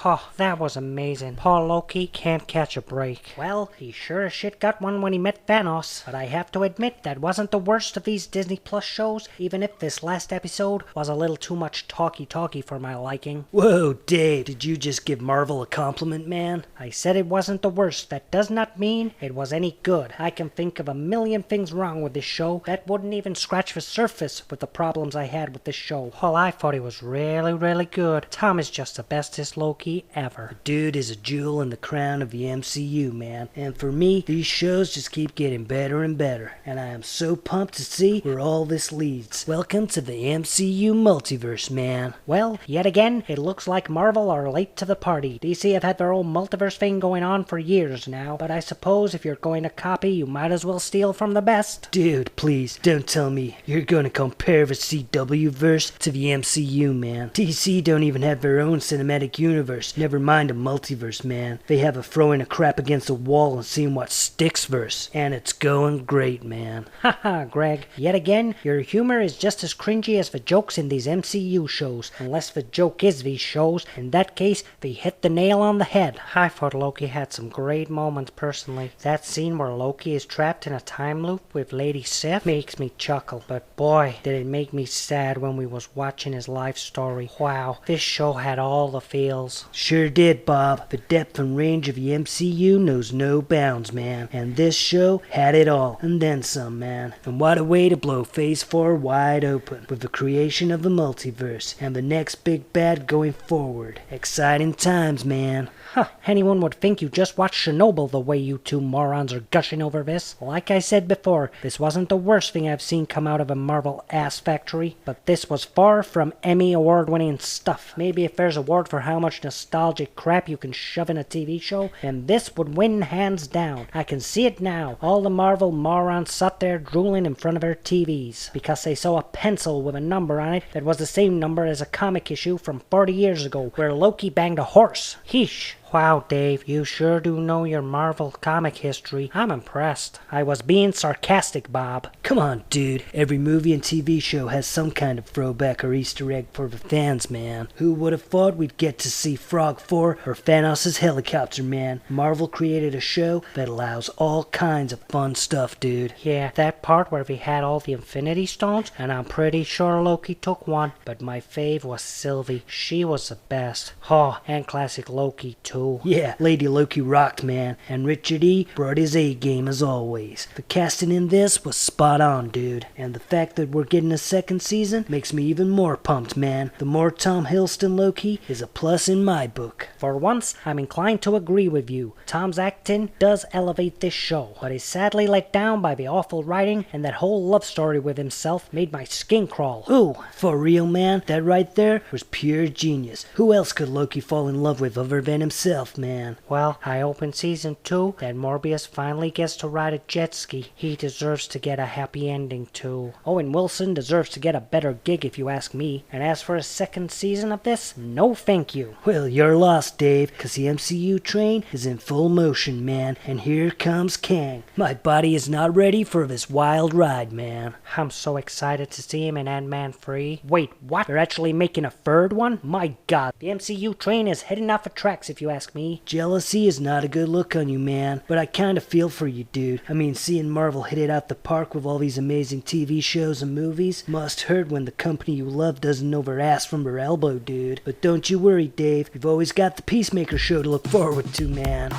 Oh, that was amazing. Poor Loki can't catch a break. Well, he sure as shit got one when he met Thanos, but I have to admit that wasn't the worst of these Disney Plus shows, even if this last episode was a little too much talky for my liking. Whoa, Dave, did you just give Marvel a compliment, man? I said it wasn't the worst. That does not mean it was any good. I can think of a million things wrong with this show that wouldn't even scratch the surface with the problems I had with this show. Well, I thought it was really good. Tom is just the bestest Loki ever. The dude is a jewel in the crown of the MCU, man. And for me, these shows just keep getting better and better. And I am so pumped to see where all this leads. Welcome to the MCU multiverse, man. Well, yet again, it looks like Marvel are late to the party. DC have had their own multiverse thing going on for years now, but I suppose if you're going to copy, you might as well steal from the best. Dude, please, don't tell me you're gonna compare the CW-verse to the MCU, man. DC don't even have their own cinematic universe, never mind a multiverse, man. They have a throwing a crap against a wall and seeing what sticks verse, and it's going great, man. Haha, Greg, yet again, your humor is just as cringy as the jokes in these MCU shows, unless the joke is these shows. In that case, they hit the nail on the head. I thought Loki had some great moments personally. That scene where Loki is trapped in a time loop with Lady Sif makes me chuckle, but boy, did it make me sad when we was watching his life story. Wow, this show had all the feels. Sure did, Bob. The depth and range of the MCU knows no bounds, man. And this show had it all, and then some, man. And what a way to blow Phase 4 wide open, with the creation of the multiverse, and the next big bad going forward. Exciting times, man. Huh, anyone would think you just watched Chernobyl the way you two morons are gushing over this. Like I said before, this wasn't the worst thing I've seen come out of a Marvel ass factory, but this was far from Emmy award-winning stuff. Maybe if there's a award for how much nostalgic crap you can shove in a TV show, then this would win hands down. I can see it now. All the Marvel morons sat there drooling in front of their TVs because they saw a pencil with a number on it that was the same number as a comic issue from 40 years ago where Loki banged a horse. Heesh. Wow, Dave, you sure do know your Marvel comic history. I'm impressed. I was being sarcastic, Bob. Come on, dude. Every movie and TV show has some kind of throwback or Easter egg for the fans, man. Who would have thought we'd get to see Frog 4 or Thanos' helicopter, man? Marvel created a show that allows all kinds of fun stuff, dude. Yeah, that part where we had all the Infinity Stones, and I'm pretty sure Loki took one, but my fave was Sylvie. She was the best. Oh, and classic Loki, too. Yeah, Lady Loki rocked, man, and Richard E. brought his A-game as always. The casting in this was spot on, dude, and the fact that we're getting a second season makes me even more pumped, man. The more Tom Hiddleston Loki is a plus in my book. For once, I'm inclined to agree with you. Tom's acting does elevate this show, but is sadly let down by the awful writing, and that whole love story with himself made my skin crawl. Ooh, for real, man, that right there was pure genius. Who else could Loki fall in love with other than himself? Man. Well, I hope in season 2 that Morbius finally gets to ride a jet ski. He deserves to get a happy ending too. Owen Wilson deserves to get a better gig if you ask me. And as for a second season of this, no thank you. Well, you're lost, Dave, cause the MCU train is in full motion, man, and here comes Kang. My body is not ready for this wild ride, man. I'm so excited to see him in Ant-Man 3. Wait, what? They're actually making a third one? My god, the MCU train is heading off the tracks if you ask me. Jealousy is not a good look on you, man, but I kinda feel for you, dude. I mean, seeing Marvel hit it out the park with all these amazing TV shows and movies must hurt when the company you love doesn't know their ass from their elbow, dude. But don't you worry, Dave. You've always got the Peacemaker show to look forward to, man.